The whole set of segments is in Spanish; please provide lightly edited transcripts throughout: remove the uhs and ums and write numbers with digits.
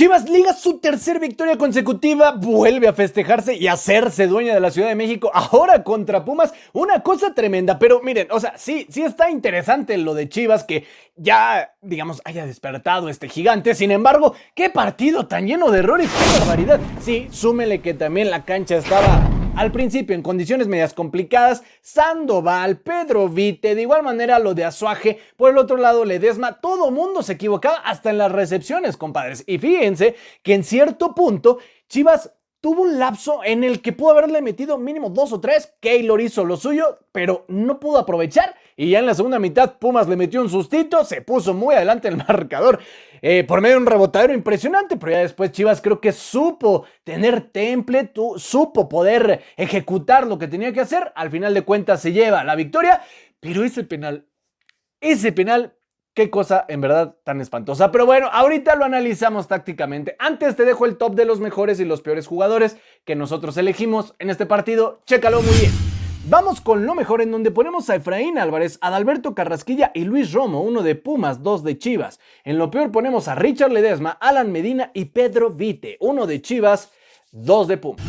Chivas liga su tercer victoria consecutiva, vuelve a festejarse y a hacerse dueña de la Ciudad de México, ahora contra Pumas, una cosa tremenda, pero miren, o sea, sí está interesante lo de Chivas, que ya, digamos, haya despertado este gigante. Sin embargo, qué partido tan lleno de errores, qué barbaridad. Sí, súmele que también la cancha estaba al principio en condiciones medias complicadas. Sandoval, Pedro Vite, de igual manera lo de Azuaje, por el otro lado Ledesma, todo mundo se equivocaba hasta en las recepciones, compadres. Y fíjense que en cierto punto Chivas tuvo un lapso en el que pudo haberle metido mínimo 2 o 3. Keylor hizo lo suyo, pero no pudo aprovechar. Y ya en la segunda mitad Pumas le metió un sustito, se puso muy adelante el marcador por medio de un rebotadero impresionante. Pero ya después Chivas creo que supo tener temple, supo poder ejecutar lo que tenía que hacer. Al final de cuentas se lleva la victoria. Pero ese penal, qué cosa en verdad tan espantosa. Pero bueno, ahorita lo analizamos tácticamente. Antes te dejo el top de los mejores y los peores jugadores que nosotros elegimos en este partido. Chécalo muy bien. Vamos con lo mejor, en donde ponemos a Efraín Álvarez, Adalberto Carrasquilla y Luis Romo, uno de Pumas, 2 de Chivas. En lo peor ponemos a Richard Ledesma, Alan Medina y Pedro Vite, 1 de Chivas, 2 de Pumas.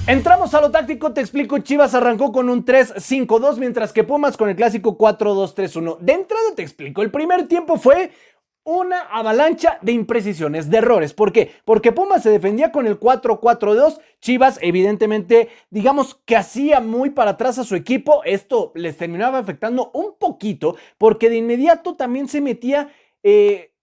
Entramos a lo táctico, te explico. Chivas arrancó con un 3-5-2, mientras que Pumas con el clásico 4-2-3-1. De entrada te explico, el primer tiempo fue una avalancha de imprecisiones, de errores. ¿Por qué? Porque Pumas se defendía con el 4-4-2. Chivas, evidentemente, digamos que hacía muy para atrás a su equipo. Esto les terminaba afectando un poquito, porque de inmediato también se metía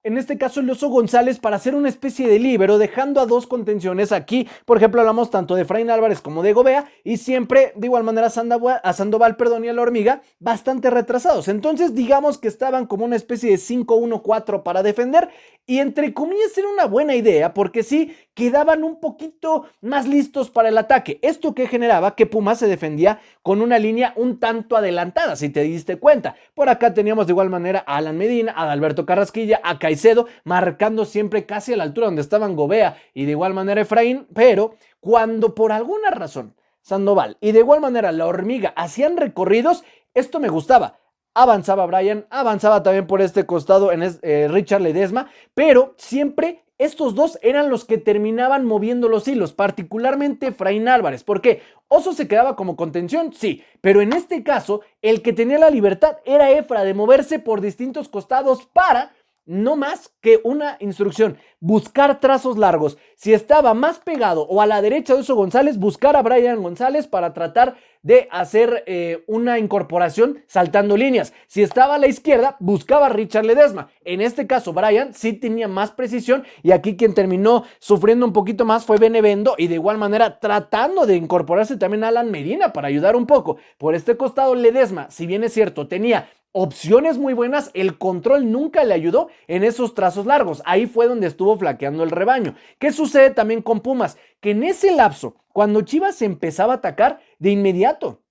en este caso el Oso González para hacer una especie de líbero, dejando a dos contenciones. Aquí, por ejemplo, hablamos tanto de Efraín Álvarez como de Gobea, y siempre de igual manera a Sandoval, y a la Hormiga bastante retrasados. Entonces digamos que estaban como una especie de 5-1-4 para defender, y entre comillas era una buena idea, porque sí quedaban un poquito más listos para el ataque. Esto que generaba que Pumas se defendía con una línea un tanto adelantada, si te diste cuenta. Por acá teníamos de igual manera a Alan Medina, a Adalberto Carrasquilla, a Caicedo, marcando siempre casi a la altura donde estaban Gobea y de igual manera Efraín. Pero cuando por alguna razón Sandoval y de igual manera la Hormiga hacían recorridos, esto me gustaba. Avanzaba Brian, avanzaba también por este costado Richard Ledesma, pero siempre estos dos eran los que terminaban moviendo los hilos, particularmente Efraín Álvarez. ¿Por qué? Oso se quedaba como contención, sí, pero en este caso el que tenía la libertad era Efra de moverse por distintos costados para, no más que una instrucción, buscar trazos largos. Si estaba más pegado o a la derecha de Oso González, buscar a Brian González para tratar de hacer una incorporación saltando líneas. Si estaba a la izquierda, buscaba a Richard Ledesma. En este caso, Brian sí tenía más precisión, y aquí quien terminó sufriendo un poquito más fue Benevendo, y de igual manera tratando de incorporarse también a Alan Medina para ayudar un poco. Por este costado, Ledesma, si bien es cierto, tenía opciones muy buenas, el control nunca le ayudó en esos trazos largos. Ahí fue donde estuvo flaqueando el rebaño. ¿Qué sucede también con Pumas? Que en ese lapso, cuando Chivas se empezaba a atacar, de inmediato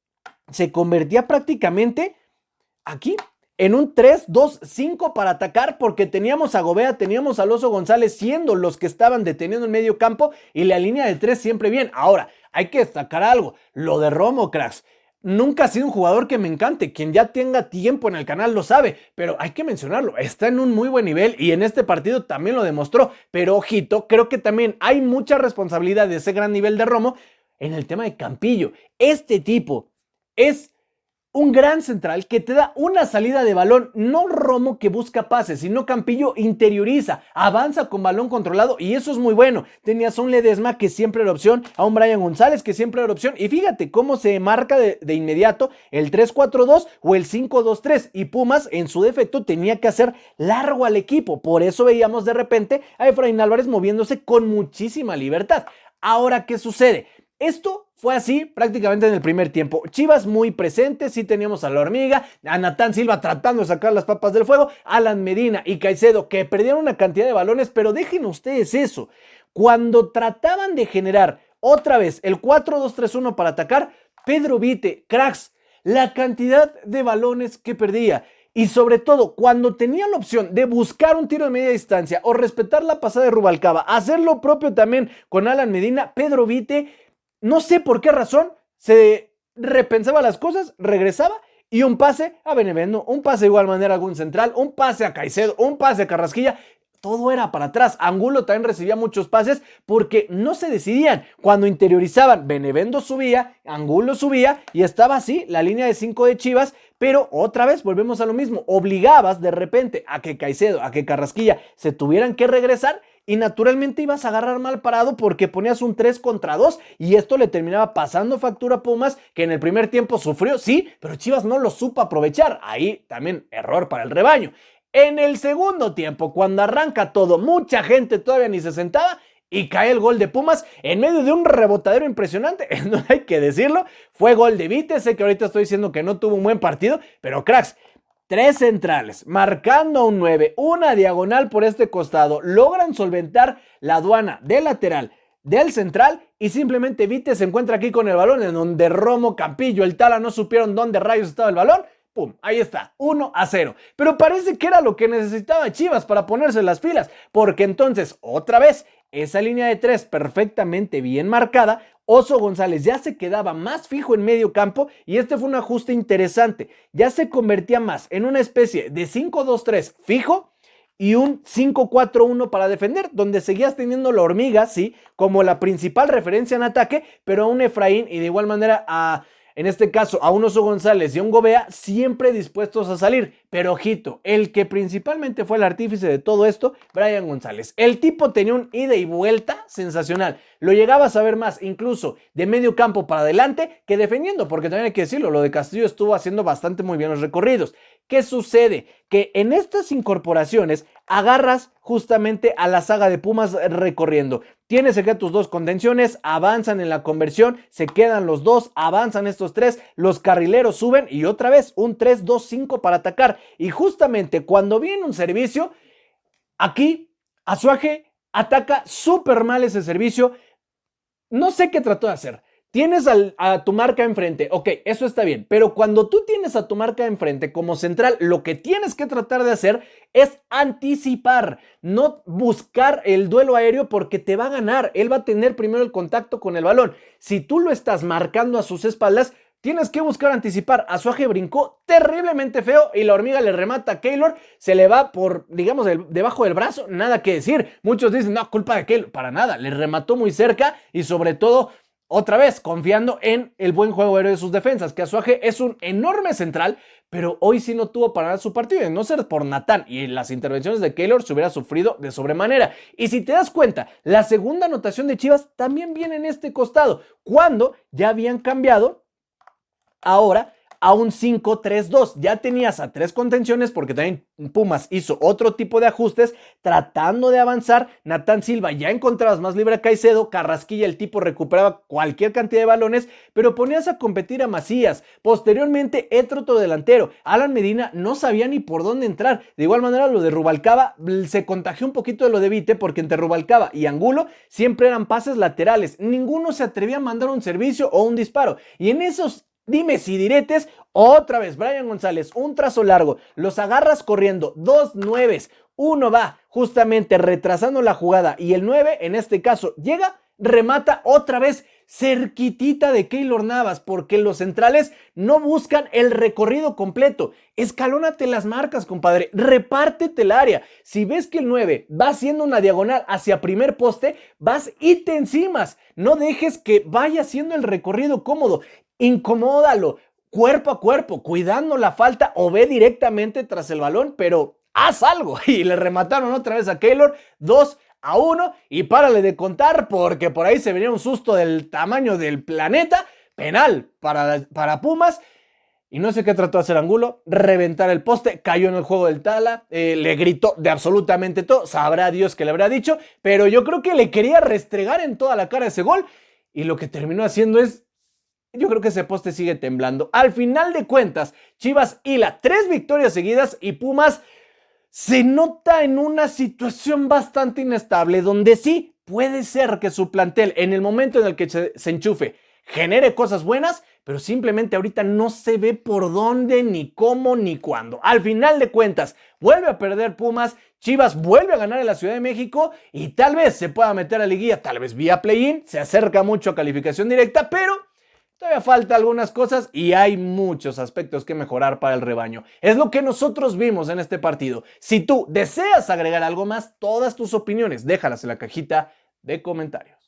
se convertía prácticamente aquí en un 3-2-5 para atacar, porque teníamos a Gobea, teníamos al Oso González siendo los que estaban deteniendo el medio campo, y la línea de 3 siempre bien. Ahora, hay que destacar algo, lo de Romo, cracks. Nunca ha sido un jugador que me encante, quien ya tenga tiempo en el canal lo sabe, pero hay que mencionarlo, está en un muy buen nivel y en este partido también lo demostró. Pero ojito, creo que también hay mucha responsabilidad de ese gran nivel de Romo en el tema de Campillo. Este tipo es un gran central que te da una salida de balón, no Romo que busca pases, sino Campillo interioriza, avanza con balón controlado, y eso es muy bueno. Tenías a un Ledesma que siempre era opción, a un Brian González que siempre era opción, y fíjate cómo se marca de inmediato el 3-4-2 o el 5-2-3, y Pumas en su defecto tenía que hacer largo al equipo. Por eso veíamos de repente a Efraín Álvarez moviéndose con muchísima libertad. Ahora, ¿qué sucede? Esto fue así prácticamente en el primer tiempo. Chivas muy presente, sí teníamos a la Hormiga, a Natán Silva tratando de sacar las papas del fuego, Alan Medina y Caicedo que perdieron una cantidad de balones, pero dejen ustedes eso. Cuando trataban de generar otra vez el 4-2-3-1 para atacar, Pedro Vite, cracks, la cantidad de balones que perdía. Y sobre todo, cuando tenía la opción de buscar un tiro de media distancia o respetar la pasada de Rubalcaba, hacer lo propio también con Alan Medina, Pedro Vite, no sé por qué razón, se repensaba las cosas, regresaba y un pase a Benevendo, un pase de igual manera a algún central, un pase a Caicedo, un pase a Carrasquilla. todo era para atrás. Angulo también recibía muchos pases porque no se decidían. Cuando interiorizaban, Benevendo subía, Angulo subía y estaba así la línea de 5 de Chivas, pero otra vez volvemos a lo mismo. Obligabas de repente a que Caicedo, a que Carrasquilla se tuvieran que regresar y naturalmente ibas a agarrar mal parado porque ponías un 3 contra 2 y esto le terminaba pasando factura a Pumas, que en el primer tiempo sufrió, sí, pero Chivas no lo supo aprovechar. Ahí también error para el rebaño. En el segundo tiempo, cuando arranca todo, mucha gente todavía ni se sentaba y cae el gol de Pumas en medio de un rebotadero impresionante. No hay que decirlo, fue gol de Vite. Sé que ahorita estoy diciendo que no tuvo un buen partido, pero cracks, 3 centrales, marcando a un 9, una diagonal por este costado, logran solventar la aduana del lateral, del central y simplemente Vite se encuentra aquí con el balón en donde Romo, Campillo, el Tala no supieron dónde rayos estaba el balón. ¡Pum! Ahí está, 1-0. Pero parece que era lo que necesitaba Chivas para ponerse las pilas, porque entonces, otra vez, esa línea de 3 perfectamente bien marcada, Oso González ya se quedaba más fijo en medio campo y este fue un ajuste interesante. Ya se convertía más en una especie de 5-2-3 fijo y un 5-4-1 para defender, donde seguías teniendo la hormiga, sí, como la principal referencia en ataque, pero a un Efraín y de igual manera en este caso, a un Oso González y a un Gobea siempre dispuestos a salir. Pero ojito, el que principalmente fue el artífice de todo esto, Brian González. El tipo tenía un ida y vuelta sensacional. Lo llegabas a ver más incluso de medio campo para adelante que defendiendo, porque también hay que decirlo, lo de Castillo estuvo haciendo bastante muy bien los recorridos. ¿Qué sucede? Que en estas incorporaciones agarras justamente a la saga de Pumas recorriendo. Tienes acá tus dos contenciones, avanzan en la conversión, se quedan los dos, avanzan estos tres, los carrileros suben y otra vez un 3-2-5 para atacar. Y justamente cuando viene un servicio, aquí Azuaje ataca súper mal ese servicio. No sé qué trató de hacer. Tienes a tu marca enfrente, ok, eso está bien, pero cuando tú tienes a tu marca enfrente como central, lo que tienes que tratar de hacer es anticipar, no buscar el duelo aéreo porque te va a ganar, él va a tener primero el contacto con el balón. Si tú lo estás marcando a sus espaldas, tienes que buscar anticipar. Azuaje brincó terriblemente feo y la hormiga le remata a Keylor, se le va por, digamos, debajo del brazo, nada que decir. Muchos dicen, no, culpa de Keylor, para nada, le remató muy cerca y sobre todo, otra vez, confiando en el buen juego aéreo de sus defensas, que Azuaje es un enorme central, pero hoy sí no tuvo para nada su partido, de no ser por Natán y las intervenciones de Keylor se hubiera sufrido de sobremanera. Y si te das cuenta, la segunda anotación de Chivas también viene en este costado, cuando ya habían cambiado ahora a un 5-3-2. Ya tenías a 3 contenciones porque también Pumas hizo otro tipo de ajustes tratando de avanzar. Natán Silva ya encontrabas más libre a Caicedo, Carrasquilla el tipo recuperaba cualquier cantidad de balones, pero ponías a competir a Macías. Posteriormente otro delantero, Alan Medina no sabía ni por dónde entrar. De igual manera lo de Rubalcaba se contagió un poquito de lo de Vite porque entre Rubalcaba y Angulo siempre eran pases laterales. Ninguno se atrevía a mandar un servicio o un disparo. Y en esos dimes y diretes, otra vez Brian González, un trazo largo, los agarras corriendo, 2 nueves, uno va justamente retrasando la jugada y el 9 en este caso llega, remata otra vez cerquitita de Keylor Navas, porque los centrales no buscan el recorrido completo. Escalónate las marcas, compadre, repártete el área. Si ves que el 9 va haciendo una diagonal hacia primer poste, vas y te encimas. No dejes que vaya haciendo el recorrido cómodo. Incomódalo, cuerpo a cuerpo, cuidando la falta o ve directamente tras el balón, pero haz algo. Y le remataron otra vez a Keylor, 2-1 y párale de contar porque por ahí se venía un susto del tamaño del planeta. Penal para Pumas. Y no sé qué trató de hacer Angulo, reventar el poste, cayó en el juego del Tala, le gritó de absolutamente todo, sabrá Dios qué le habrá dicho, pero yo creo que le quería restregar en toda la cara ese gol y lo que terminó haciendo es, yo creo que ese poste sigue temblando. Al final de cuentas, Chivas hila 3 victorias seguidas y Pumas se nota en una situación bastante inestable, donde sí puede ser que su plantel, en el momento en el que se enchufe, genere cosas buenas, pero simplemente ahorita no se ve por dónde, ni cómo, ni cuándo. Al final de cuentas, vuelve a perder Pumas, Chivas vuelve a ganar en la Ciudad de México y tal vez se pueda meter a liguilla, tal vez vía play-in, se acerca mucho a calificación directa, pero Todavía falta algunas cosas y hay muchos aspectos que mejorar para el rebaño. Es lo que nosotros vimos en este partido. Si tú deseas agregar algo más, todas tus opiniones déjalas en la cajita de comentarios.